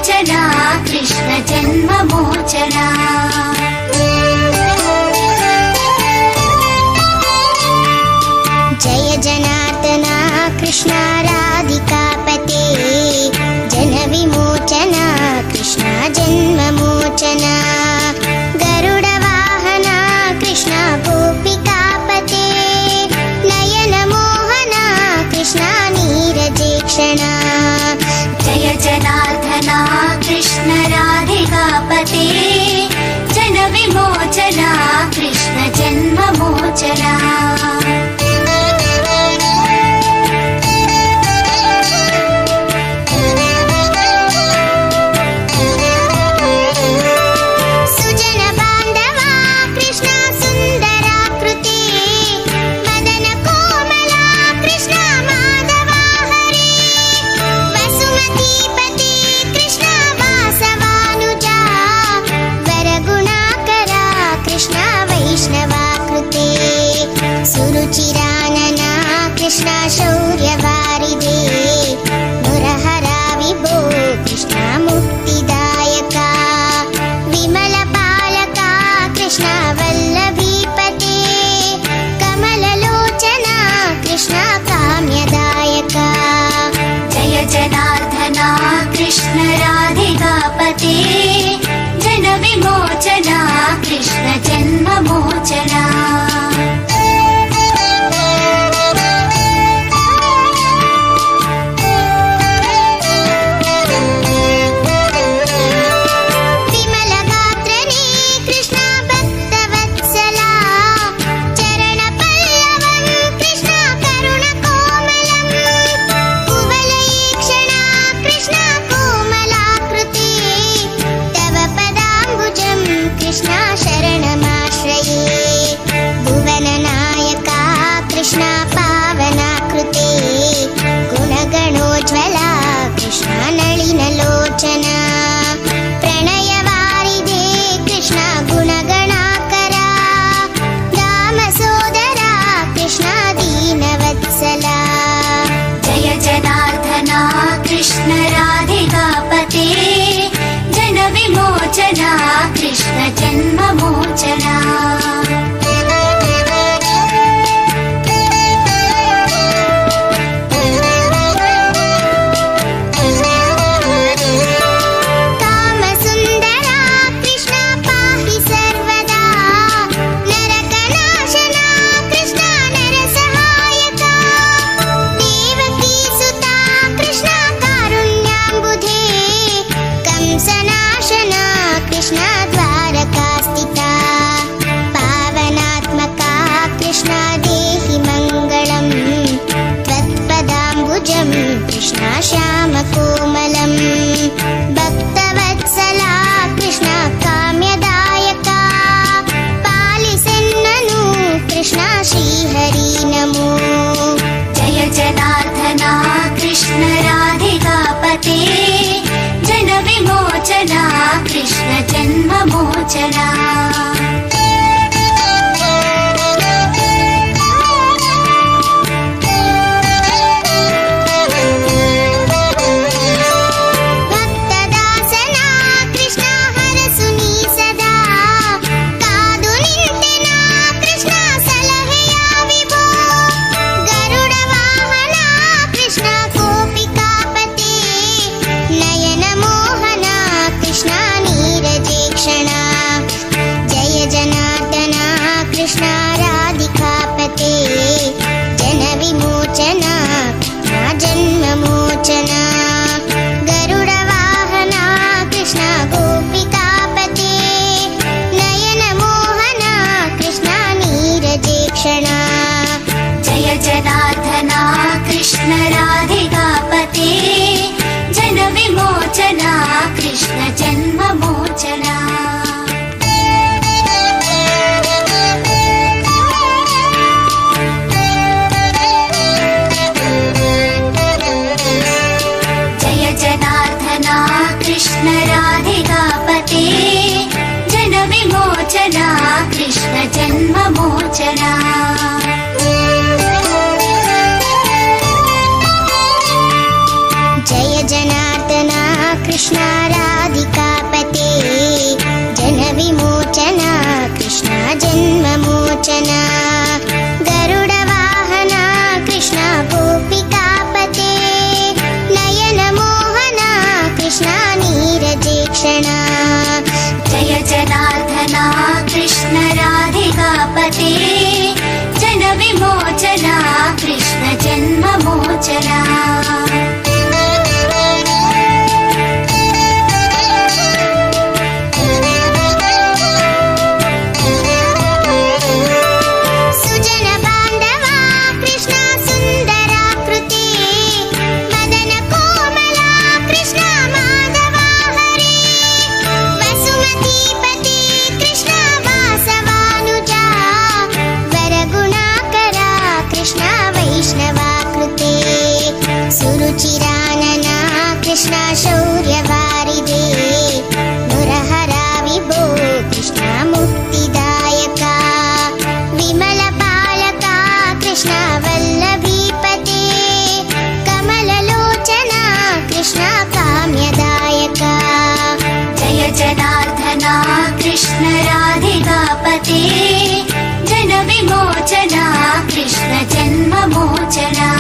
विमोचना कृष्ण जन्ममोचना जय जनार्दना कृष्ण राधिकापते जन विमोचना कृष्ण जन्ममोचना गरुड वाहना कृष्ण गोपिकापते नयन मोहना कृष्ण नीरजेक्षणा जय जनार्दना कृष्ण राधिकापते जन विमोचना कृष्ण जन्ममोचना सुरुचिरानना कृष्ण शौर्यवारिधे मुरहरा विभो कृष्ण मुक्तिदायका विमलपालका कृष्ण वल्लभीपते कमललोचना कृष्ण काम्यदायका जय जनार्दना कृष्ण राधिकापते जन विमोचना कृष्ण जन्ममोचना कृष्ण राधिकापते जन विमोचना कृष्ण जन्ममोचना कृष्ण श्यामकोमलं भक्तवत्सला कृष्ण काम्यदायका पालिसेन्ननु कृष्ण श्रीहरि नमो जय जनार्दना कृष्ण राधिकापते जन विमोचना कृष्ण जन्ममोचना कृष्ण राधिकापते जन विमोचना कृष्ण जन्ममोचना जय जनार्दना कृष्ण राधिकापते जन विमोचना कृष्ण जन्ममोचना जय जनार्दना कृष्ण राधिकापते जनविमोचना कृष्ण जन्ममोचना गरुडवाहना कृष्ण गोपिकापते नयनमोहना कृष्ण नीरजेक्षणा जय जनार्दना कृष्ण राधिकापते जनविमोचना कृष्ण जन्ममोचना सुरुचिरानना कृष्ण शौर्यवारिदे मुरहरा विभो कृष्ण मुक्तिदायका विमलपालका कृष्ण वल्लभीपते कमललोचना कृष्ण काम्यदायका जय जनार्दना कृष्ण राधिकापते जनविमोचना कृष्ण जन्ममोचना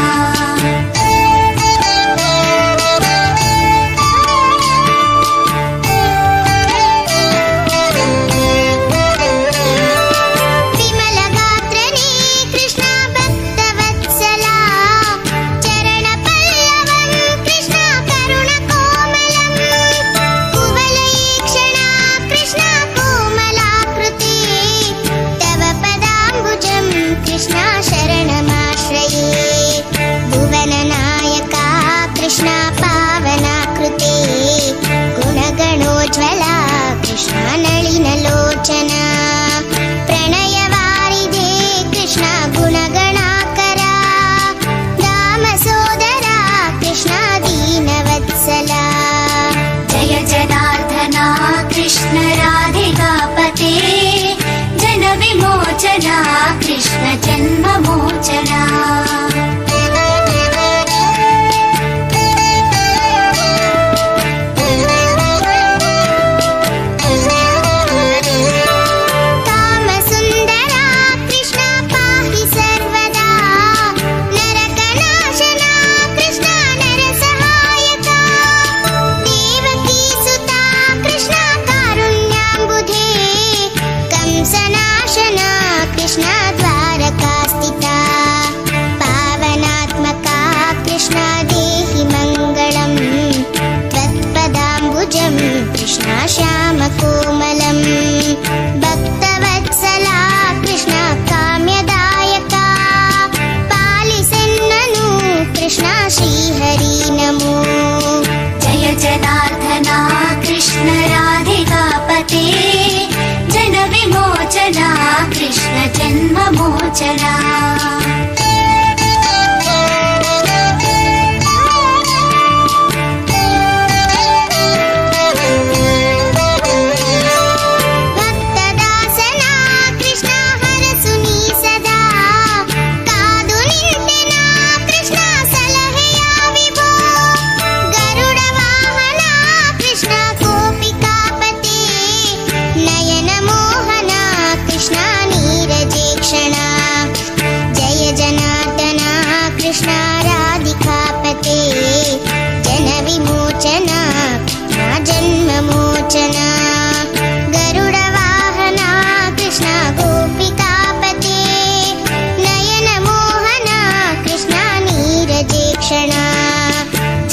गुणगणोज्ज्वला कृष्ण नलिनलोचना प्रणयवारिधे कृष्ण गुणगणाकरा दामसोदरा कृष्ण दीनवत्सला जय जनार्दना कृष्ण राधिकापते जनविमोचना कृष्ण जन्ममोचना कृष्ण द्वारकास्थिता पावनात्मका कृष्ण देहि मङ्गलम् त्वत्पदाम्बुजं कृष्ण श्यामकोमलं भक्तवत्सला कृष्ण काम्यदायका पालिसेन्ननु कृष्ण श्रीहरि नमो जय जनार्दना कृष्ण राधिकापते जनविमोचना कृष्ण जन्ममोचना भक्तदासना कृष्ण हरसुनी सदा कादु निंतेना कृष्ण सलहेया विभो गरुडवाहना कृष्ण गोपिकापते नयनमोहना कृष्ण नीरजेक्षणा जय जनार्दना कृष्ण राधिकापते जनविमोचना जन्ममोचना गरुडवाहना कृष्ण गोपिकापते नयनमोहना कृष्ण नीरजेक्षणा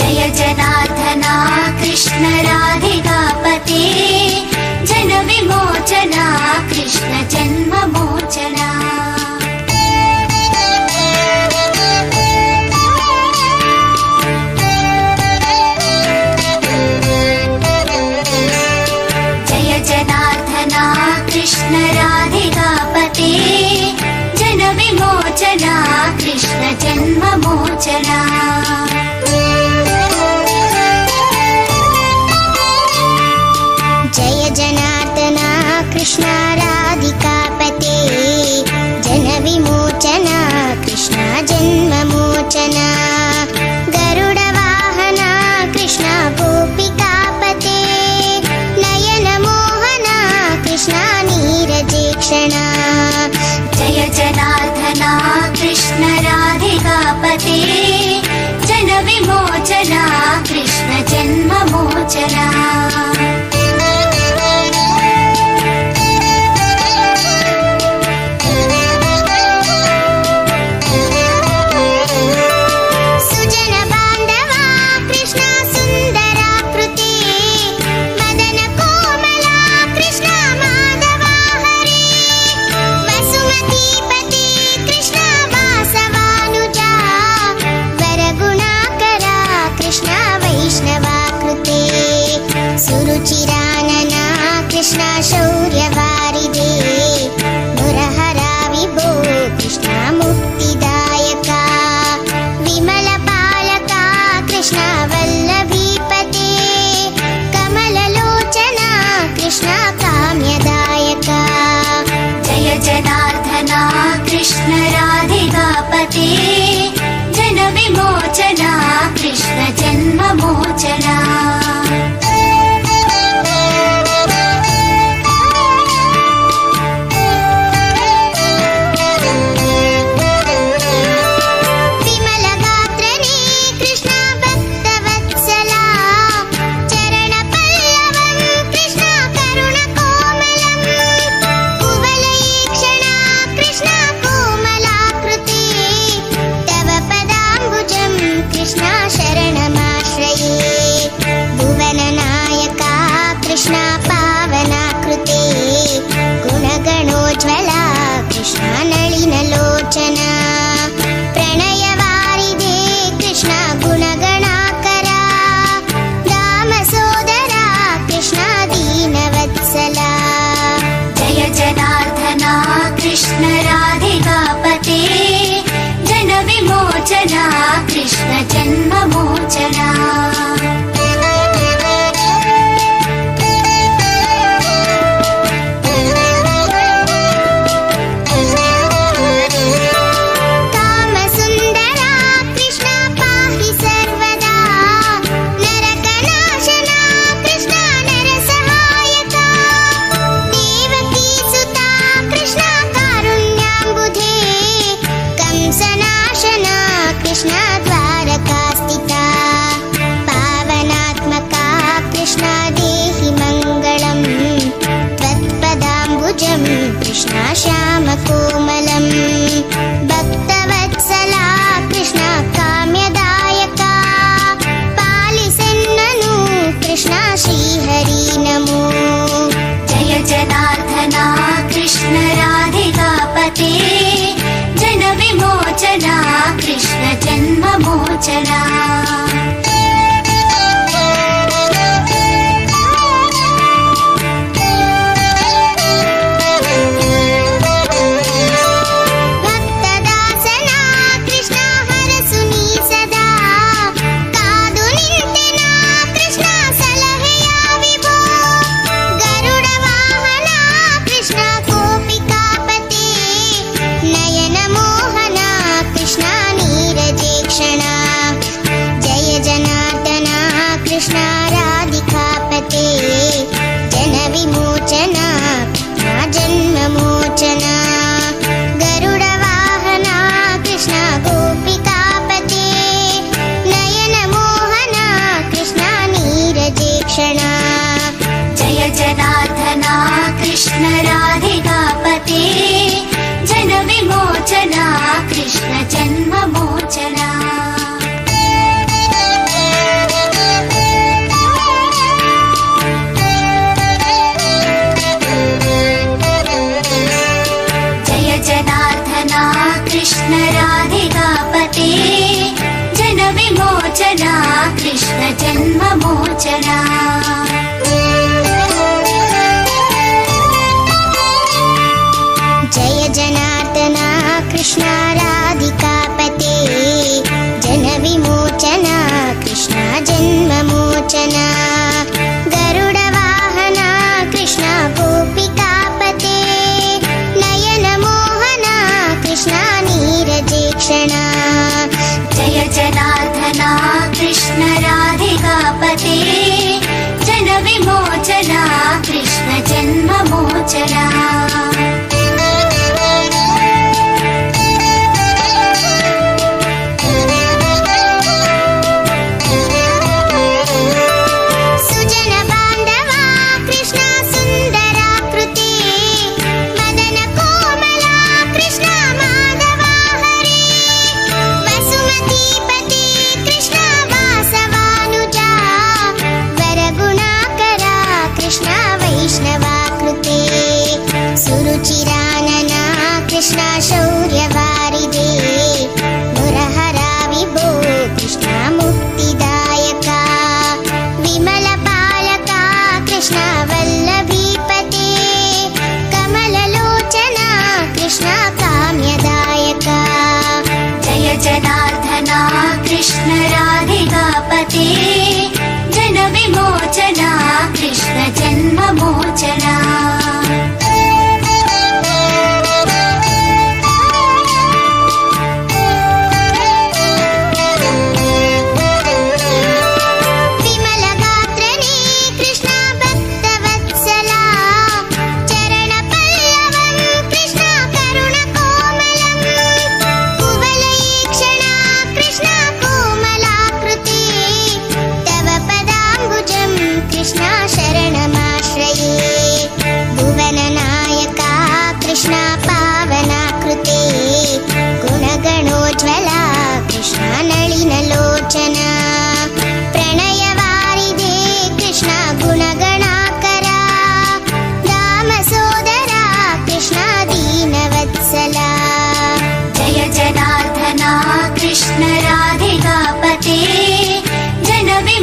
जय जनार्दना कृष्ण राधिकापते जनविमोचना कृष्ण जन्ममोचना जय जनार्दना कृष्ण राधिकापते जनविमोचना कृष्ण जन्ममोचना जय जनार्दना कृष्ण राधिकापते जनविमोचना कृष्ण जन्ममोचना गरुडवाहना कृष्ण गोपिका जन्ममोचना ಸುಜನ ಬಾಂಧವ ಕೃಷ್ಣ ಸುಂದರಾಕೃತಿ ಮದನ ಕೋಮಲ ಕೃಷ್ಣ ಮಾಧವ ಹರಿ ವಸುಮತಿ ಪತಿ ಕೃಷ್ಣ ವಾಸವಾನುಜ ವರಗುಣಾಕರ ಕೃಷ್ಣ ವೈಷ್ಣವಾಕೃತಿ ಸುರುಚಿರಾನನ ಕೃಷ್ಣ ಶೌರ್ಯವಾರಿದೆ ಮುರಹರ ವಿಭೋ ಕೃಷ್ಣ ಮುಕ್ತಿದಾಯಕ ವಿಮಲ ಪಾಲಕ ಕೃಷ್ಣ ವಲ್ಲಭೀಪತೆ ಕಮಲಲೋಚನ ಕೃಷ್ಣ ಕಾಮ್ಯದಾಯಕ जय जनार्दना कृष्ण राधिकापते जन विमोचना कृष्ण जन्ममोचना ವಿಮಲ ಗಾತ್ರನೇ ಕೃಷ್ಣ ಭಕ್ತವತ್ಸಲ ಚರಣ ಪಲ್ಲವಂ ಕೃಷ್ಣ ಕರುಣ ಕೋಮಲಂ ಕುವಲಯೀಕ್ಷಣ ಕೃಷ್ಣ ಕೋಮಲಾಕೃತಿ ತವ ಪದಾಂಬುಜಂ ಕೃಷ್ಣ ಶರಣಮಾಶ್ರಯೇ ಭುವನ ನಾಯಕ ಕೃಷ್ಣ ಪಾವನಾಕೃತಿ ಗುಣಗಣೋಜ್ವಲ ಕೃಷ್ಣ ನಳಿನಲೋಚನ ಪ್ರಣಯವಾರಿದೆ ಕೃಷ್ಣ ಗುಣಗಣಾಕರ ಧಾಮ ಸೋದರ ಕೃಷ್ಣ ದೀನವತ್ಸಲ जय जनार्दना कृष्ण राधिकापते जन विमोचना कृष्ण जन्ममोचना ಕಾಮ ಸುಂದರ ಕೃಷ್ಣ ಪಾಹಿ ಸರ್ವದಾ ನರಕನಾಶನ ಕೃಷ್ಣ ನರಸಹಾಯಕ ದೇವಕೀ ಸುತ ಕೃಷ್ಣ ಕಾರುಣ್ಯಾಂಬುಧೇ ಕಂಸನಾಶನ ಕೃಷ್ಣ ದ್ವಾರಕಾಸ್ಥಿತ ಪಾವನಾತ್ಮಕ ಕೃಷ್ಣ ದೇಹಿ ಮಂಗಳಂ ತ್ವತ್ಪದಾಂಬುಜಂ ಕೃಷ್ಣ ಶ್ಯಾಮಕೋಮಲಂ ಭಕ್ತವತ್ಸಲ ಕೃಷ್ಣ ಕಾಮ್ಯದಾಯಕ ಪಾಲಿಸೆನ್ನನು ಕೃಷ್ಣ ಶ್ರೀಹರಿ ನಮೋ जय जनार्दना कृष्ण राधिकापते जन विमोचना कृष्ण जन्ममोचना ಭಕ್ತದಾಸನ ಕೃಷ್ಣ ಹರಸುನಿ ಸದಾ ಕಾದು ನಿಂತೆನ ಕೃಷ್ಣ ಸಲಹೆಯ ವಿಭೋ ಗರುಡ ವಾಹನ ಕೃಷ್ಣ ಗೋಪಿಕಾಪತಿ ನಯನ ಮೋಹನ ಕೃಷ್ಣ ನೀರಜೇಕ್ಷಣ ಜಯ ಜನಾರ್ದನ ಕೃಷ್ಣ ರಾಧಿಕಾಪತೆ ಜನ ವಿಮೋಚನ ಜನ್ಮಮೋಚನ ಗರುಡ ವಾಹನ ಕೃಷ್ಣ ಗೋಪಿಕಾಪತೆ ನಯನ ಮೋಹನ ಕೃಷ್ಣ ನೀರಜೇಕ್ಷಣ जय जनार्दना कृष्ण राधिकापते जन विमोचना कृष्ण जन्ममोचना जय जनार्दना कृष्ण राधिकापते जन विमोचना कृष्ण जन्ममोचना जय जनार्दन कृष्ण राधिकापते जन विमोचन कृष्ण जन्ममोचन गरुड वाहन कृष्ण गोपिकापते नयन मोहन कृष्ण नीरजेक्षण जय जनार्दना कृष्ण राधिकापते जन विमोचना कृष्ण जन्ममोचना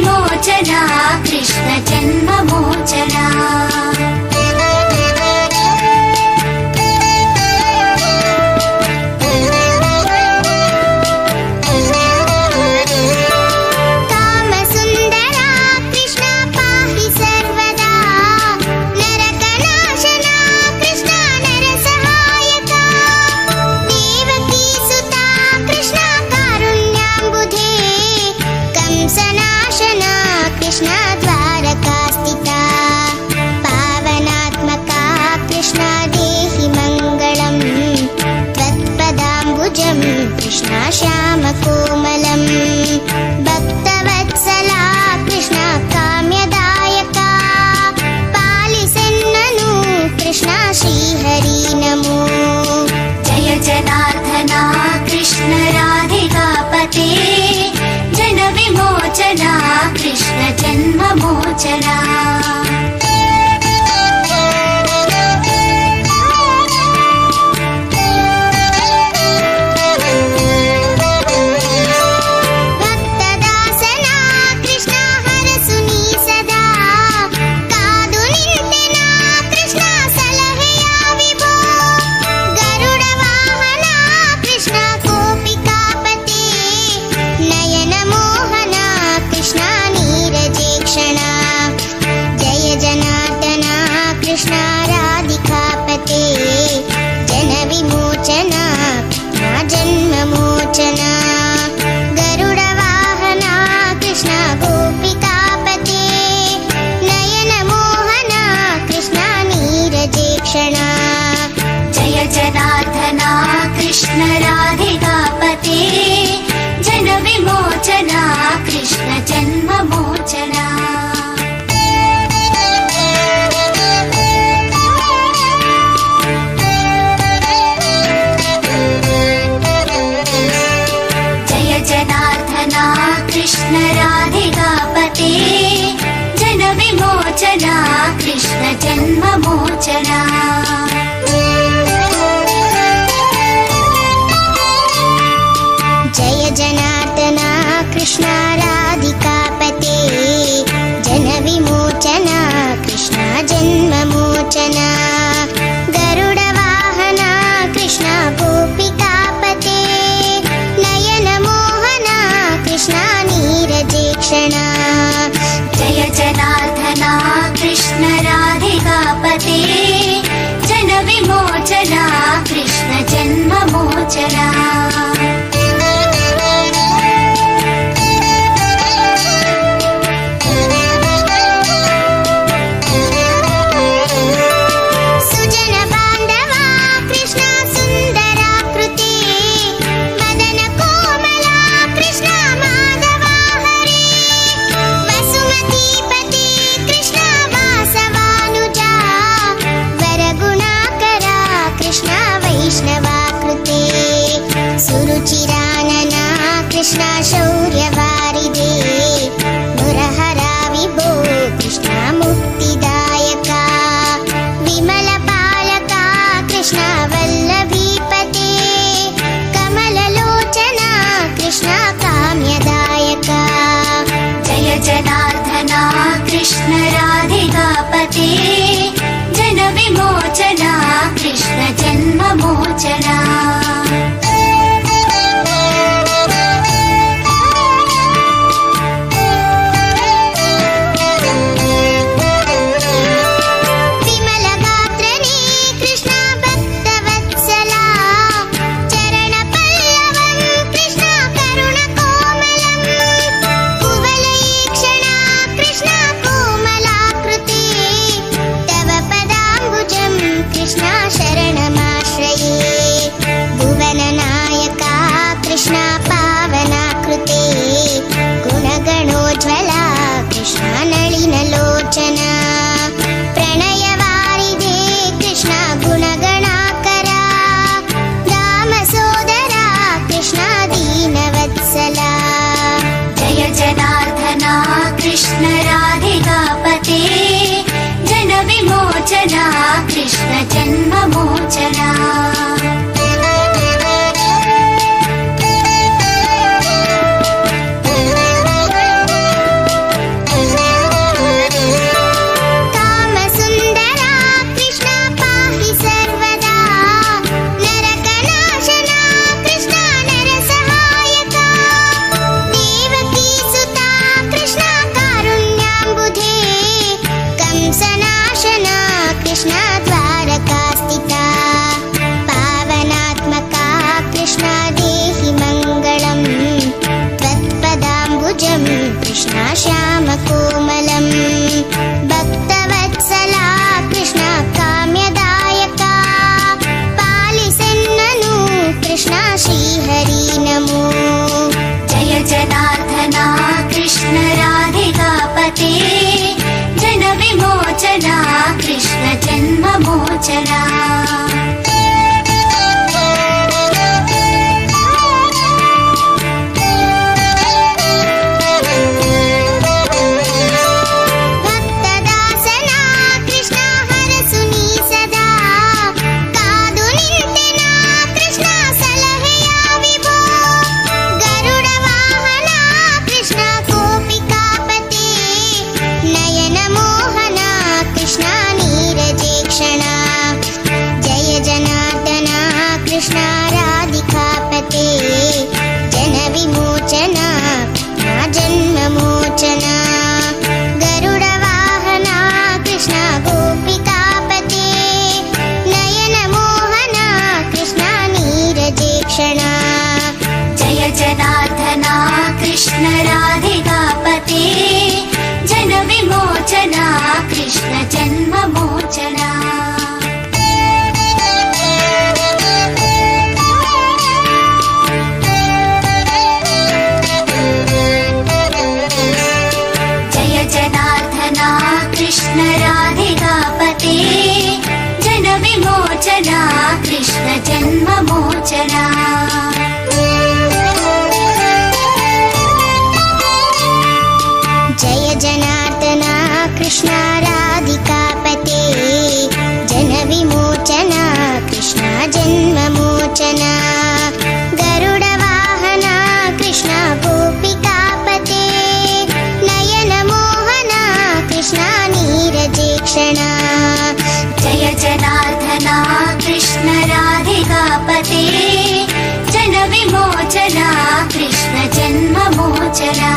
विमोचना कृष्ण जन्ममोचना कृष्ण द्वारकास्थिता पावनात्मका कृष्ण देहि मङ्गलम् त्वत्पदाम्बुजं कृष्ण श्यामकोमलम् भक्तवत्सला कृष्ण काम्यदायका पालिसेन्ननु कृष्ण श्रीहरि नमो जय जनार्दना कृष्ण राधिकापते जन विमोचना कृष्ण जन्ममोचना भक्तदासना कृष्ण हरसुनी सदा कादु निंतेना कृष्ण सलहेया विभो गरुडवाहना कृष्ण गोपिकापते नयन मोहना कृष्ण नीरजेक्षणा जय जनार्दना कृष्ण राधिकापते जन विमोचना जन्ममोचना गरुडवाहना कृष्ण गोपिकापते नयन मोहना कृष्ण नीरजेक्षणा जय जनार्दना कृष्ण राधिकापते जन विमोचना कृष्ण जन्ममोचना जय जनार्दना कृष्ण राधिकापते जन विमोचना कृष्ण जन्ममोचना जय जनार्दना कृष्ण राधिकापते जन विमोचना कृष्ण जन्ममोचना गरुडवाहना कृष्ण गोपिकापते नयन मोहना कृष्ण नीरजेक्षणा जय जनार्दना कृष्ण राधिकापते जन विमोचना कृष्ण जन्ममोचना सुजन बांधवा कृष्ण सुंदराकृते मदन कोमला कृष्ण माधवा हरे वसुमतीपते कृष्ण वासवानुजा वरगुणाकरा कृष्ण वैष्णवाकृते सुरुचिरानना कृष्ण शौर्यवारिदे मुरहरा विभो कृष्ण मुक्तिदायका विमलपालका कृष्ण वल्लभीपते कमललोचना कृष्ण काम्यदायका जय जनार्दना कृष्ण राधिकापते जन विमोचना कृष्ण जन्ममोचना विमलगात्रने कृष्ण भक्तवत्सला चरणपल्लवं कृष्ण करुणकोमलं कुवलयीक्षणा कृष्ण कोमलाकृते तव पदाम्बुजं कृष्ण शरणमाश्रये जनार्दना कृष्ण राधिकापते जन विमोचना कृष्ण जन्ममोचना जय जनार्दना कृष्ण राधिकापते जन विमोचना कृष्ण जन्ममोचना गरुड वाहना कृष्ण गोपिकापते नयन मोहना कृष्ण नीरजेक्षणा जय जनार्दना कृष्ण राधिकापते जन विमोचना कृष्ण जन्ममोचना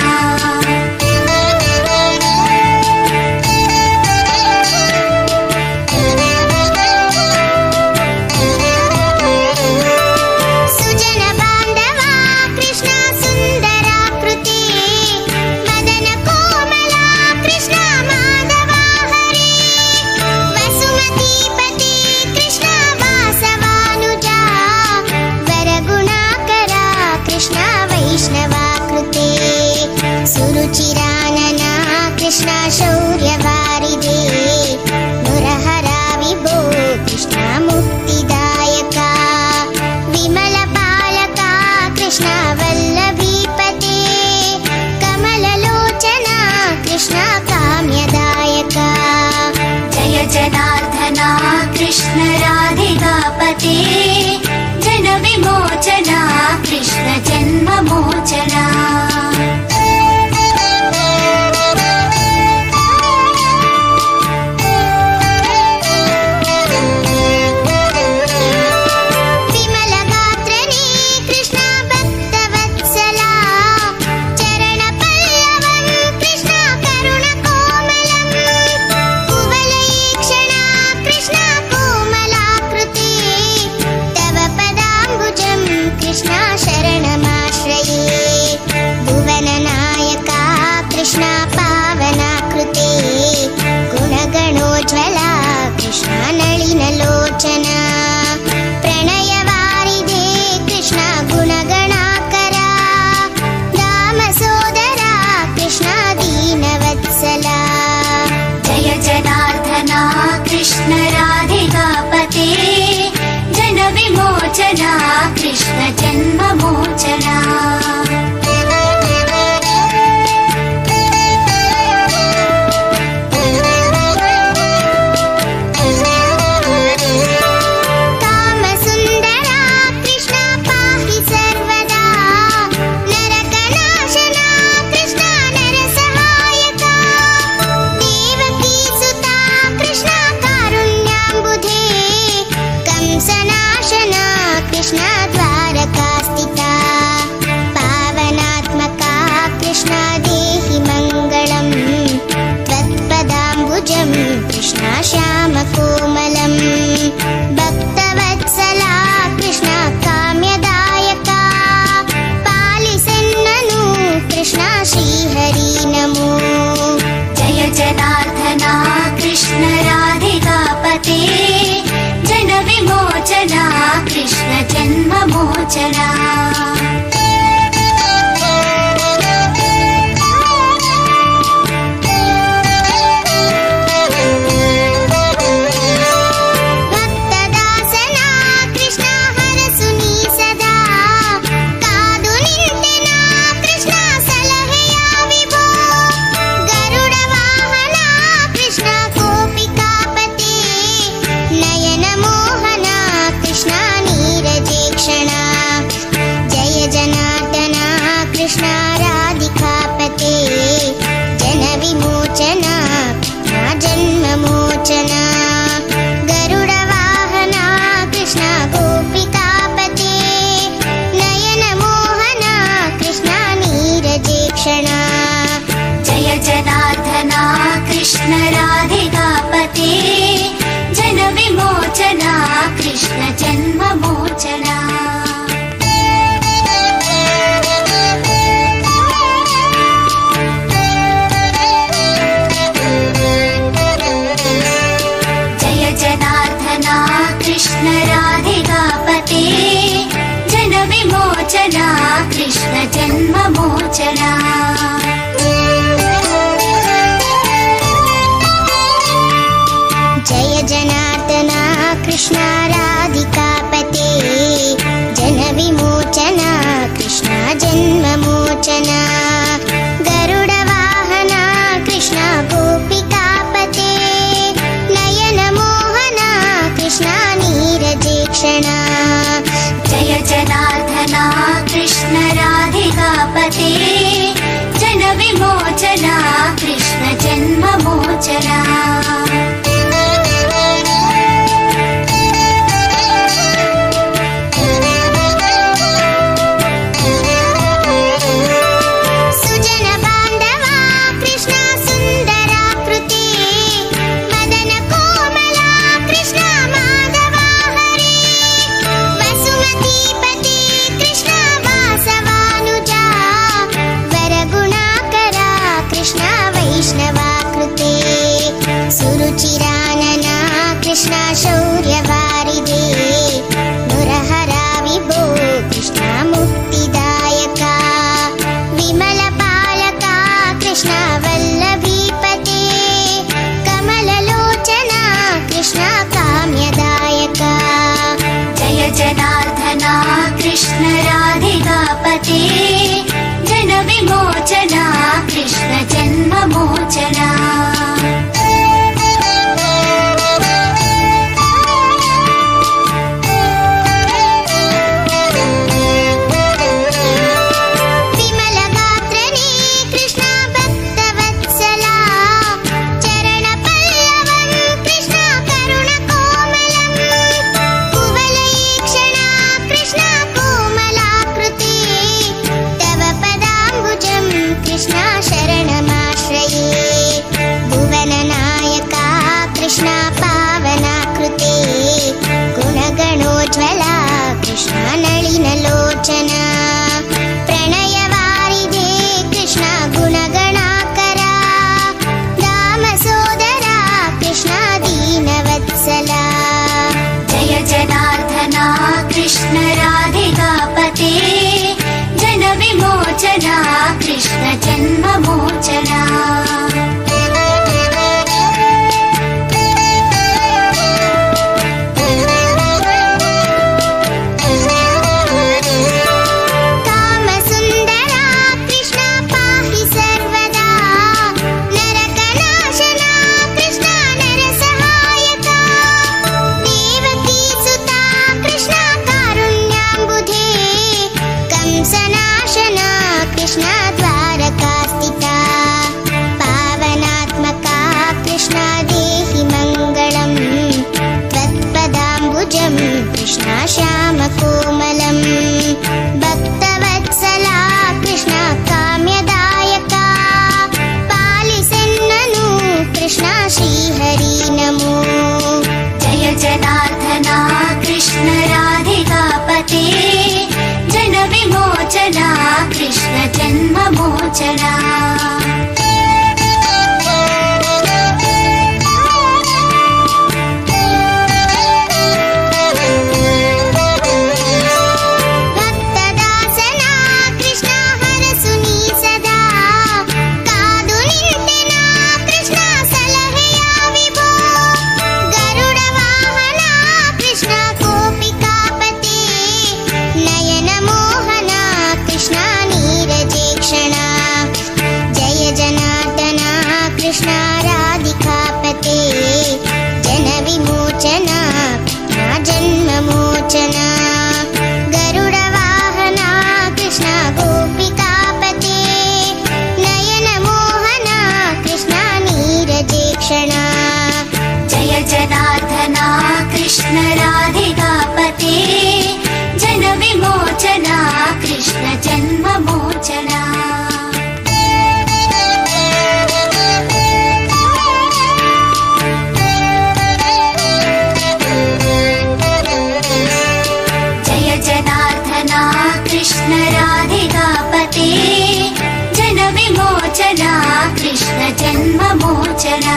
सुजन बांधवा कृष्ण सुंदराकृति मदन कोमला कृष्ण माधवा हरे वसुमतीपति कृष्ण वासवानुजा वरगुणाकरा कृष्ण वैष्णवाकृते सुरुचिरानना कृष्ण शौर्यवारिधे मुरहरा विभो कृष्ण मुक्तिदायका विमलपालका कृष्ण वल्लभीपते कमललोचना कृष्ण काम्यदायका जय जनार्दना कृष्ण राधिकापते जन विमोचना कृष्ण जन्ममोचना विमलगात्रने कृष्ण भक्तवत्सला चरणपल्लवं कृष्ण करुणकोमलं कुवलयीक्षणा कृष्ण कोमलाकृते तव पदाम्बुजं कृष्ण शरणमाश्रये भुवननायका कृष्ण पावनाकृते गुणगणोज्ज्वला कृष्ण नलिनलोचना प्रणयवारिधे कृष्ण गुणगणाकरा दामसोदरा कृष्ण दीनवत्सला जय जनार्दना कृष्ण राधिकापते जन विमोचना कृष्ण जन्ममोचना कामसुन्दरा कृष्ण पाहि सर्वदा नरकनाशना कृष्ण नरसहायका देवकीसुता कृष्ण कारुण्याम्बुधे कंसनाशना कृष्ण द्वारकास्थिता पावनात्मका कृष्ण देहि मङ्गलम् त्वत्पदाम्बुजं कृष्ण श्यामकोमलम् भक्तवत्सला कृष्ण काम्यदायका पालिसेन्ननु कृष्ण श्रीहरि नमो जय जनार्दना कृष्ण राधिकापते जन विमोचना कृष्ण जन्ममोचना भक्तदासना कृष्ण हरसुनी सदा कादु निंतेना कृष्ण सलहेया विभो गरुड वाहना कृष्ण गोपिकापते नयन मोहना कृष्ण नीरजेक्षणा जय जनार्दना कृष्ण राधिकापते जन विमोचना जन्ममोचना गरुड वाहना कृष्ण गोपिकापते नयन मोहना कृष्ण नीरजेक्षणा जय जनार्दना कृष्ण राधिकापते जन विमोचना कृष्ण जन्ममोचना जय जनार्दना कृष्ण राधिकापते जन विमोचना कृष्ण जन्ममोचना कृष्ण राधिकापते जनविमोचना कृष्ण जन्ममोचना गरुडवाहना कृष्ण गोपिकापते नयनमोहना कृष्ण नीरजेक्षणा जय जनार्दना कृष्ण राधिकापते जनविमोचना कृष्ण जन्ममोचना सुरुचिरानना कृष्ण शौर्यवारिधे मुरहरा विभो कृष्ण मुक्तिदायका विमलपालका कृष्ण वल्लभीपते कमललोचना कृष्ण काम्यदायका जय जनार्दना कृष्ण राधिकापते जनविमोचना कृष्ण जन्ममोचना गुणगणोज्ज्वला कृष्ण नलिनलोचना प्रणयवारिधे कृष्ण गुणगणाकरा दामसोदरा कृष्ण दीनवत्सला जय जनार्दना कृष्ण राधिकापते जनविमोचना कृष्ण जन्ममोचना कृष्ण द्वारकास्थिता पावनात्मका कृष्ण देहि मङ्गलम् त्वत्पदाम्बुजं कृष्ण श्यामकोमलम् भक्तवत्सला कृष्ण काम्यदायका पालिसेन्ननु कृष्ण श्रीहरि नमो जय जनार्दना कृष्ण राधिकापते जनविमोचना कृष्ण जन्ममोचना भक्तदासना कृष्ण हरसुनी सदा कादु निंतेना कृष्ण सलहेया विभो गरुडवाहना कृष्ण गोपिकापते नयनमोहना कृष्ण नीरजेक्षणा जय जनार्दना कृष्ण राधिकापते जनविमोचना जन्ममोचना गरुडवाहना कृष्ण गोपिकापते नयनमोहना कृष्ण नीरजेक्षणा जय जनार्दना कृष्ण राधिकापते जनविमोचना कृष्ण जन्ममोचना जय जनार्दना कृष्ण राधिकापते जनविमोचना कृष्ण जन्ममोचना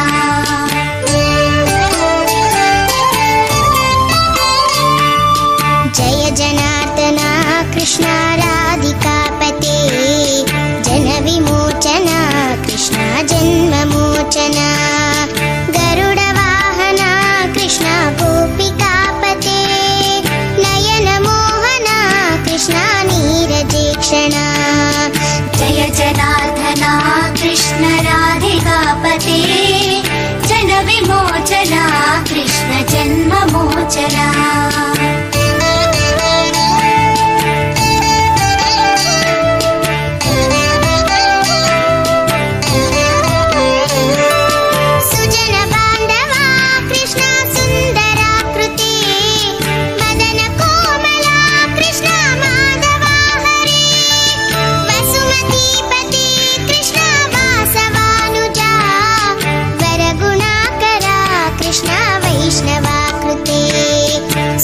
जय जनार्दना कृष्ण राधिकापते जनविमोचना कृष्ण जन्ममोचना गरुडवाहना कृष्ण गोपिकापते जन्ममोचना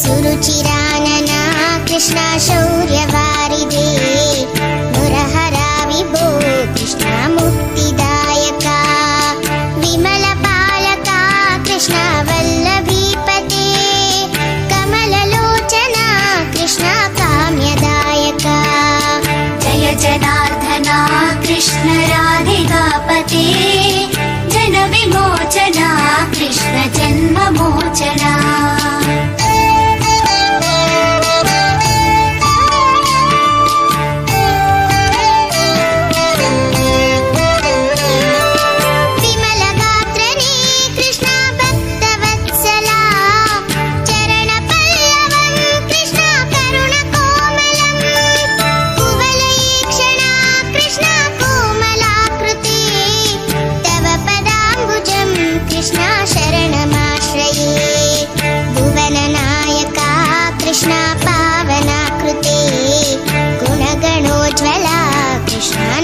सुरुचिरानना कृष्णा शौर्यवारिदे मुरहरा विभो कृष्णा मुक्तिदायका विमलपालका कृष्णा वल्लभीपते कमललोचना कृष्णा काम्यदायका जय जनार्दना कृष्ण राधिकापते जनविमोचना कृष्ण जन्ममोचना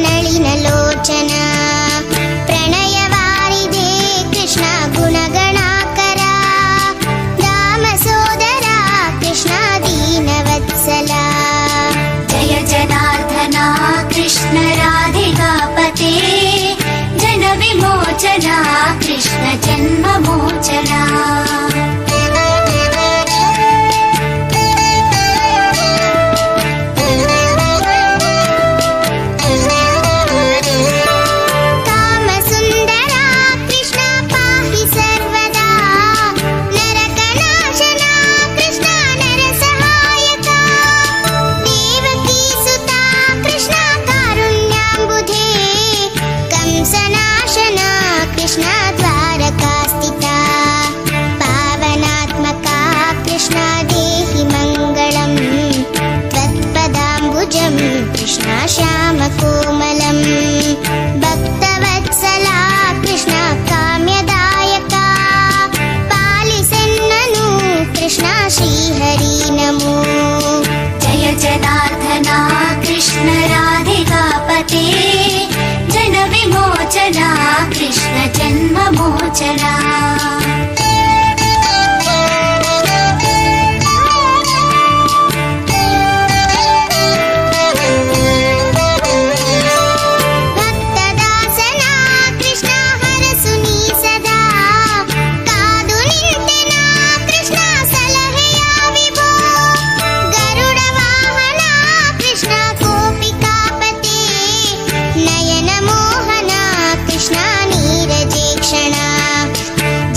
नलिनलोचना प्रणयवारिदे कृष्णा गुणगणाकरा दामसोदरा कृष्णा दीनवत्सला जय जनार्दना कृष्ण राधिकापते जनविमोचना कृष्ण जन्ममोचना कृष्णा द्वारकास्थिता पावनात्मका कृष्णा देहि मङ्गलम् त्वत्पदाम्बुजं कृष्णा श्यामकोमलम् भक्तवत्सला कृष्णा काम्यदायका पालिसेन्ननु कृष्णा श्रीहरि नमो जय जनार्दना कृष्ण राधिकापते जनविमोचना कृष्ण जन्ममोचना भक्तदासना कृष्णा हरसुनी सदा कादु निंतेना कृष्णा सलहेया विभो गरुडवाहना कृष्णा गोपिकापते नयन मोहना कृष्णा नीरजेक्षणा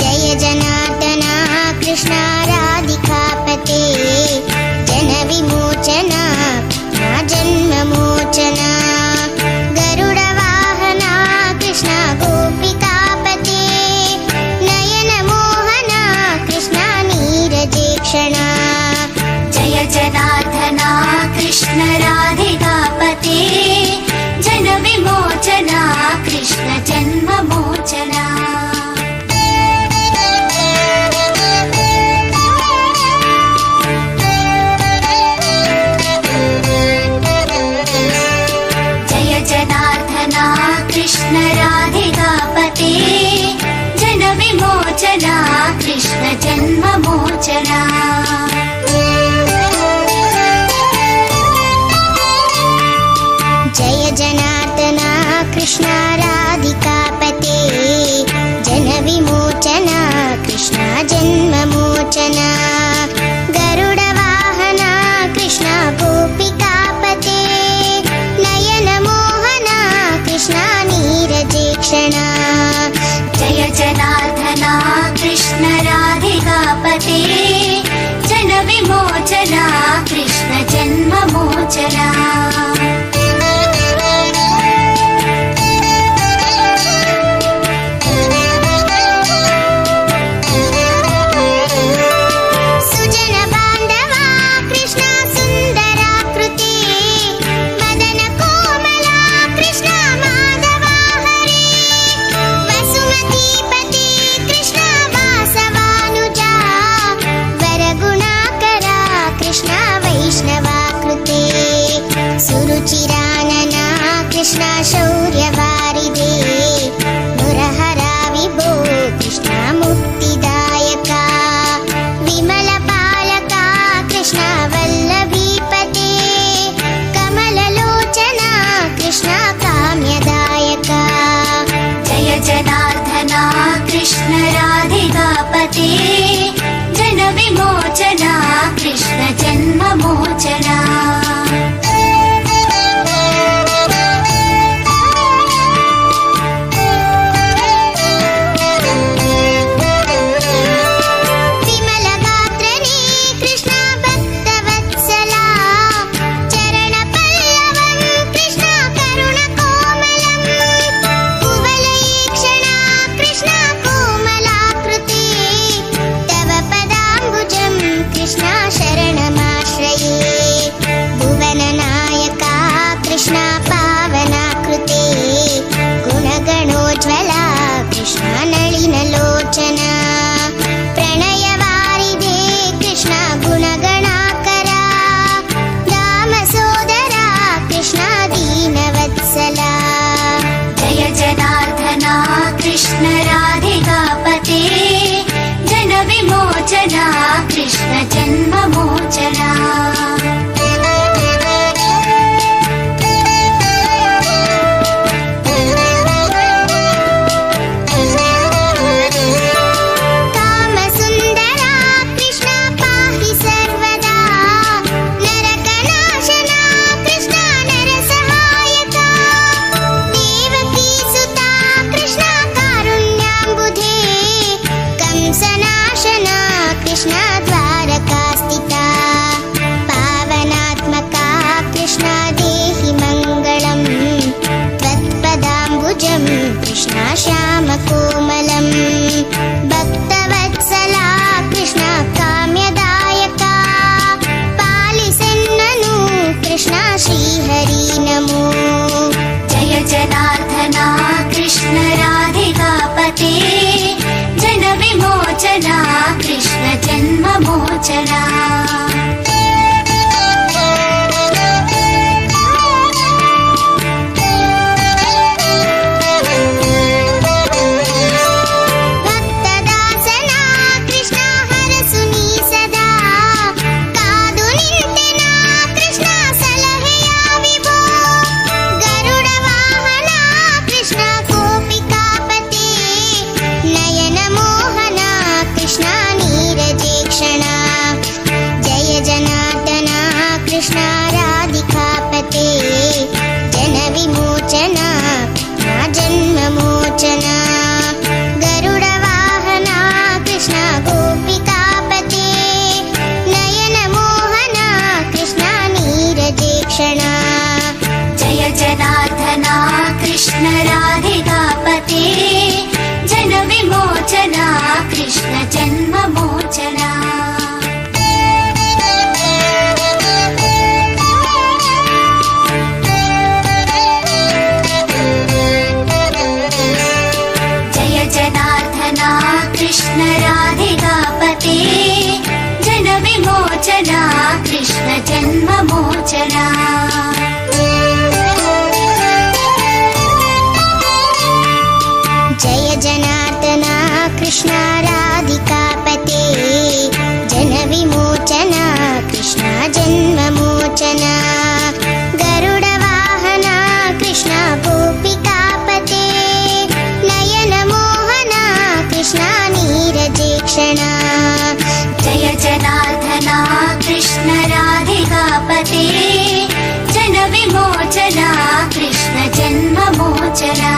जय जनार्दना कृष्णा राधिकापते जनविमोचना जन्ममोचना गरुडवाहना कृष्णा गोपिकापते नयन मोहना कृष्णा नीरजेक्षणा जय जनार्दना कृष्ण राधिकापते जनविमोचना कृष्ण जन्ममोचना जय जनार्दना कृष्ण राधिकापते जनविमोचना कृष्ण जन्ममोचना जय जनार्दना कृष्णा राधिकापते जनविमोचना कृष्णा जन्ममोचना गरुडवाहना कृष्णा गोपिकापते नयन मोहना कृष्णा नीरजेक्षणा जय जनार्दना कृष्ण राधिकापते जनविमोचना कृष्ण जन्ममोचना जन्ममोचना कृष्ण राधिकापते जन विमोचना कृष्ण जन्ममोचना जय जनार्दना कृष्ण राधिकापते जन विमोचना कृष्ण जन्ममोचना जय जनार्दना कृष्ण राधिकापते जन विमोचना कृष्ण जन्ममोचना गरुड वाहना कृष्ण गोपिकापते नयन मोहना कृष्ण नीरजेक्षणा जय जनार्दना कृष्ण राधिकापते जन विमोचना कृष्ण जन्ममोचना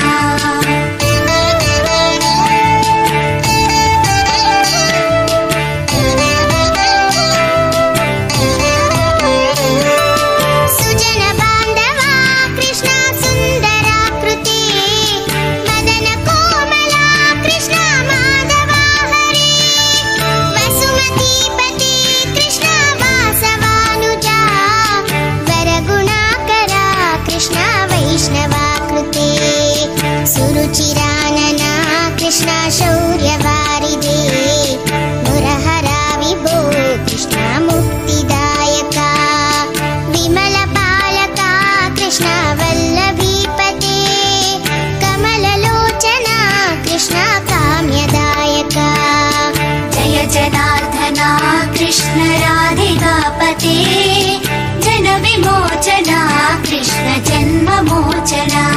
सुरुचिरानना कृष्ण शौर्यवारिधे मुरहरा विभो कृष्ण मुक्तिदायका विमलपालका कृष्ण वल्लभीपते कमललोचना कृष्ण काम्यदायका जय जनार्दना कृष्ण राधिकापते जन विमोचना कृष्ण जन्ममोचना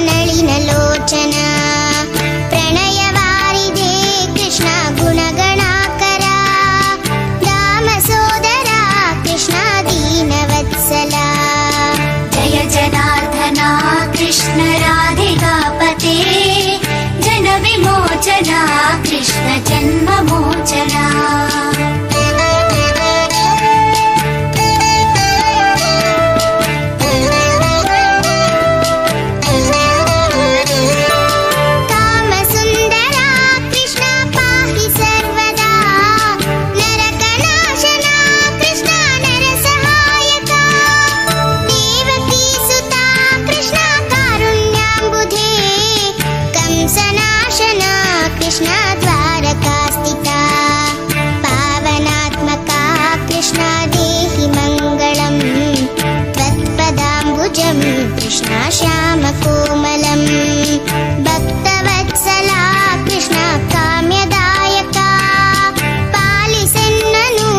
नलिनलोचना प्रणयवारिधे कृष्ण गुणगणाकरा दामसोदरा कृष्ण दीनवत्सला जय जनार्दना कृष्ण राधिकापते जन विमोचना कृष्ण जन्ममोचना कृष्ण द्वारकास्थिता पावनात्मका कृष्ण देहि मङ्गलम् त्वत्पदाम्बुजं कृष्ण श्यामकोमलम् भक्तवत्सला कृष्ण काम्यदायका पालिसेन्ननु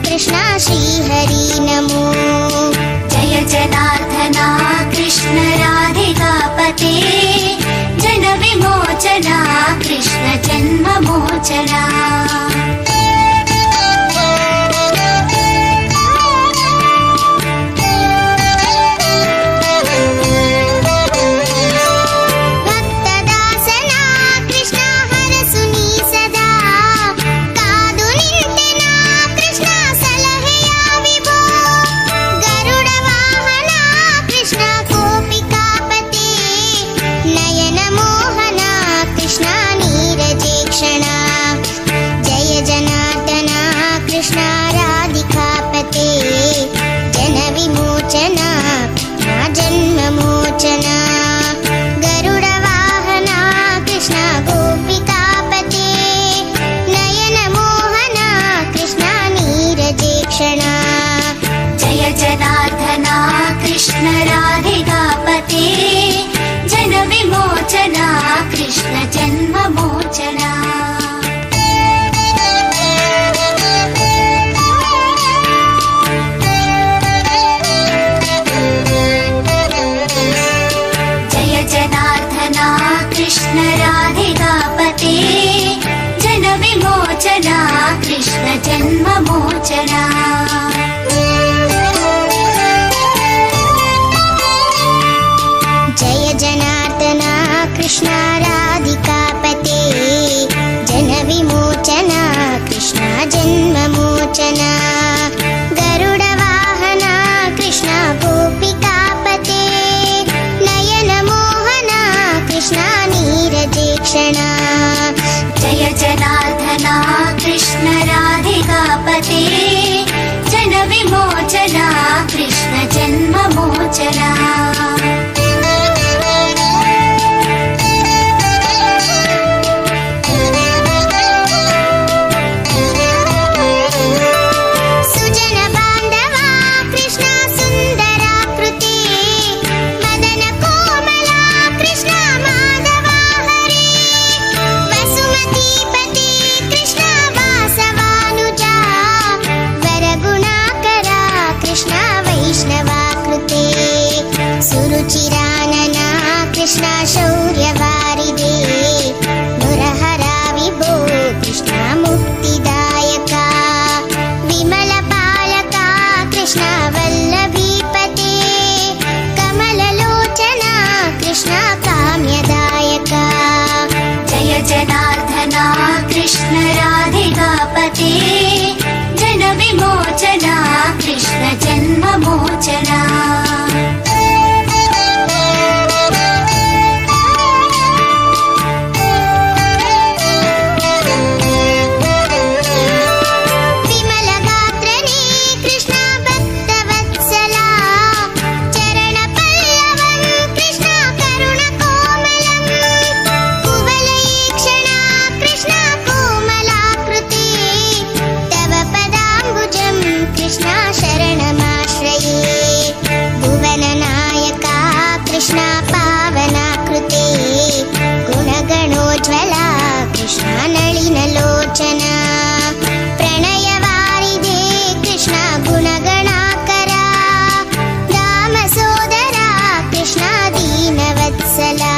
कृष्ण श्रीहरि नमो जय जनार्दना कृष्ण राधिकापते जन विमोचना कृष्ण जन्ममोचना कृष्ण राधिकापते जनविमोचना कृष्ण जन्ममोचना जय जनार्दना कृष्ण राधिकापते जनविमोचना कृष्ण जन्ममोचना जय जनार्दना कृष्ण राधिकापते जनविमोचना कृष्ण जन्ममोचना गरुडवाहना कृष्ण गोपिकापते नयनमोहना कृष्ण नीरजेक्षणा जय जनार्दना कृष्ण राधिकापते जनविमोचना कृष्ण जन्ममोचना सुजन बांधवा कृष्ण सुंदराकृते मदन कोमला कृष्ण माधवा हरे वसुमतीपते कृष्ण वासवानुजा वरगुणाकरा कृष्ण वैष्णवाकृते सुरुचिरानना कृष्ण शौर्यवारिदे मुरहरा विभो कृष्ण मुक्तिदायका विमलपालका कृष्ण वल्लभीपते कमललोचना कृष्ण काम्यदायका जय जनार्दना कृष्ण राधिकापते जनविमोचना कृष्ण जन्ममोचना विमलगात्रने कृष्ण भक्तवत्सला चरणपल्लवं कृष्ण करुणकोमलं कुवलयीक्षणा कृष्ण कोमलाकृते तव पदाम्बुजं कृष्ण शरणमाश्रये भुवननायका कृष्ण पावनाकृते गुणगणोज्ज्वला कृष्ण नलिनलोचना प्रणयवारिदे कृष्ण गुणगणाकरा दामसोदरा कृष्ण दीनवत्सला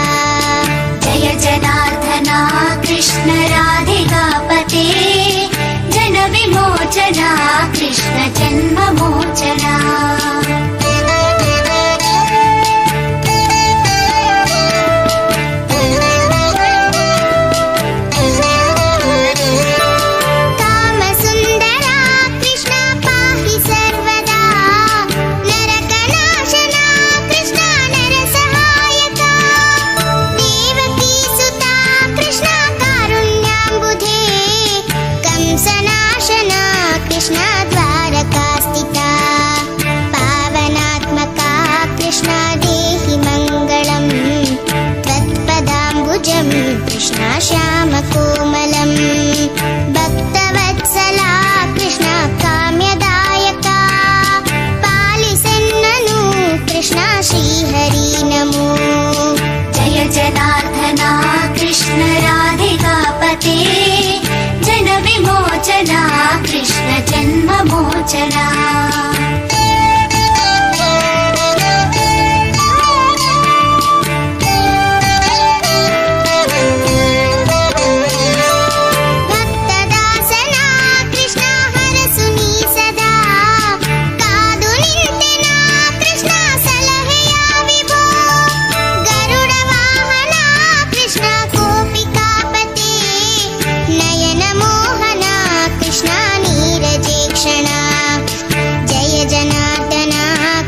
जय जनार्दना कृष्ण राधिकापते जनविमोचना कृष्ण जन्ममोचना कामसुन्दरा कृष्ण पाहि सर्वदा नरकनाशना कृष्ण नरसहायका देवकीसुता कृष्ण कारुण्याम्बुधे कंसनाशना कृष्ण द्वारकास्थिता पावनात्मका कृष्ण देहि मङ्गलम् त्वत्पदाम्बुजं कृष्ण श्यामकोमलं भक्तवत्सला कृष्ण काम्यदायका पालिसेन्ननु कृष्ण श्रीहरि नमो जय जनार्दना कृष्ण राधिकापते जनविमोचना कृष्ण जन्ममोचना भक्तदासना कृष्ण हरसुनी सदा कादु निंतेना कृष्ण सलहेया विभो गरुडवाहना कृष्ण गोपिकापते नयनमोहना कृष्ण नीरजेक्षणा जय जनार्दना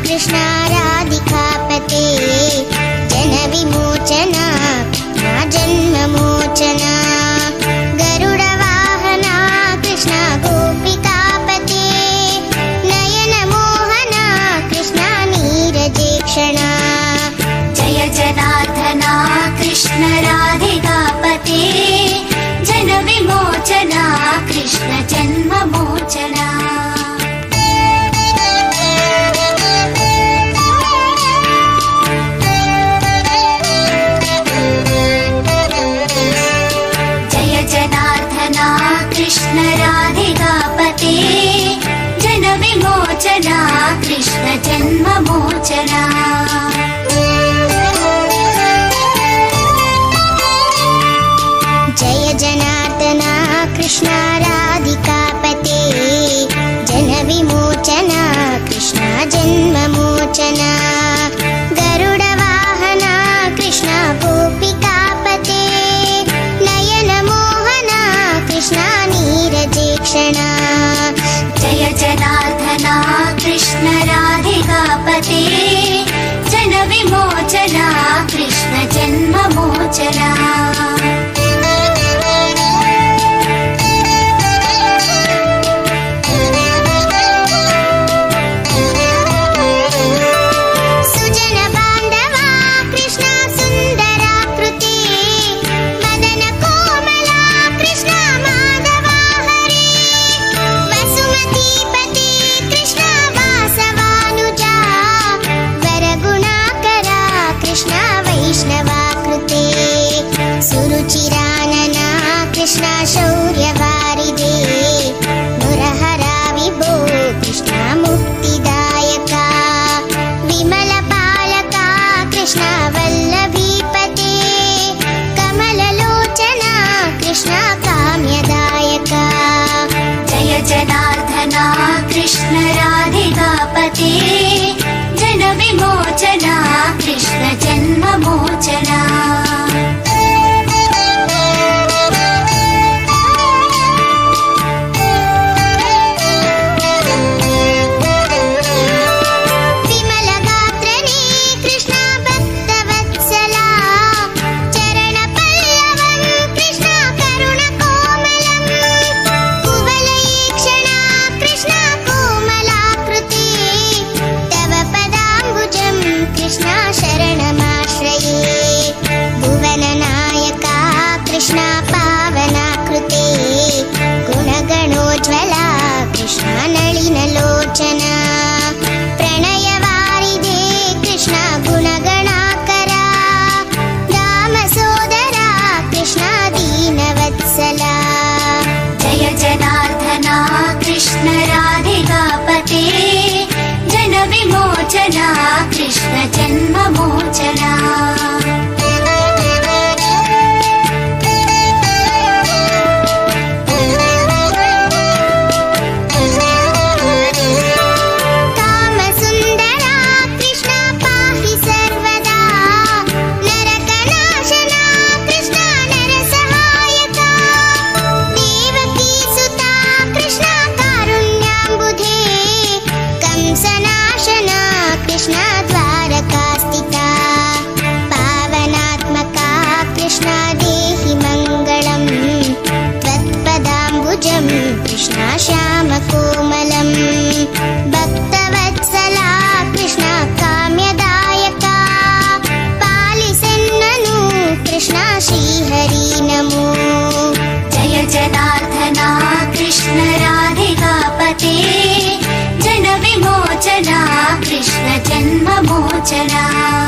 कृष्ण राधिकापते जनविमोचना जन्ममोचना गरुडवाहना कृष्ण गोपिकापते नयनमोहना कृष्ण नीरजेक्षणा जय जनार्दना कृष्ण राधिकापते जनविमोचना कृष्ण जन्ममोचना जनविमोचना जय जनार्दना कृष्णा राधिकापते जनविमोचना कृष्णा जन्ममोचना गरुडवाहना कृष्णा गोपिकापते नयनमोहना कृष्णा नीरजेक्षणा जय जनार्दना कृष्ण राधिकापते जनविमोचना कृष्ण जन्ममोचना सुरुचिरानना कृष्णा शौर्यवारिदे मुरहरा विभो कृष्णा मुक्तिदायका विमलपालका कृष्णा वल्लभीपते कमललोचना कृष्णा काम्यदायका जय जनार्दना कृष्ण राधिकापते जनविमोचना कृष्ण जन्ममोचना गुणगणोज्ज्वला कृष्णा नलिनलोचना प्रणयवारिदे कृष्णा गुणगणाकरा रामसोदरा कृष्णा दीनवत्सला जय जनार्दना कृष्ण राधिकापते जनविमोचना कृष्ण जन्ममोचना कृष्णा द्वारकास्थिता पावनात्मका कृष्णा देहि मङ्गलम् त्वत्पदाम्बुजं कृष्णा श्यामकोमलम् भक्तवत्सला कृष्णा काम्यदायका पालिसेन्ननु कृष्णा श्रीहरि नमो जय जनार्दना कृष्ण राधिकापते जनविमोचना कृष्ण जन्ममोचना